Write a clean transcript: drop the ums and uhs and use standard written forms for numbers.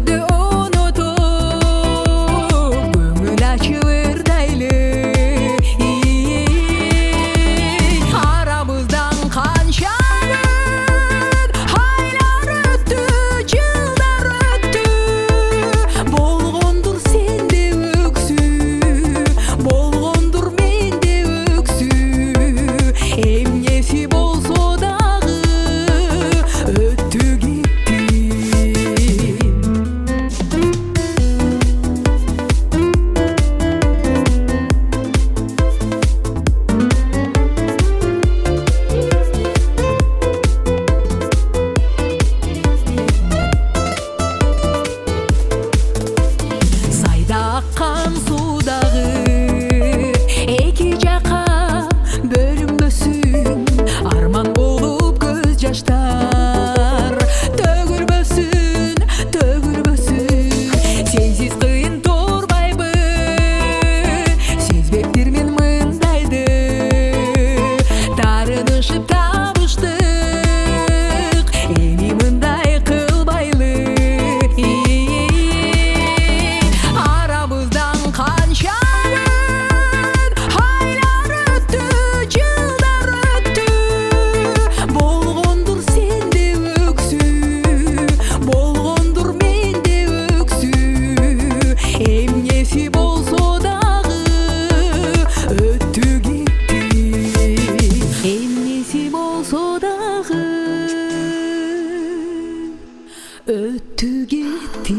Күндөрдү унутуп көңүл ачып ырдайлы. Арабыздан канча күн айлар өттү, жылдар өттү. Болгондур сенде өксүү, болгондур менде өксүү. Эмнеси болсо дагы өттү кетти. Сайда аккан суудагы эки жака бөлүнбөсүн, арман болуп көз жаштар төгүлбөсүн, төгүлбөсүн. Сенсиз кыйын турбайбы, сезбептир мен мындайды. Таарынышып табыштык, эми мындай кылбайлы. Арабыздан канча күн айлар өттү, жылдар өттү. Болгондур сенде өксүү, болгондур менде өксүү. Эмнеси болсо дагы өттү кетти. Эмнеси болсо дагы өттү кетти.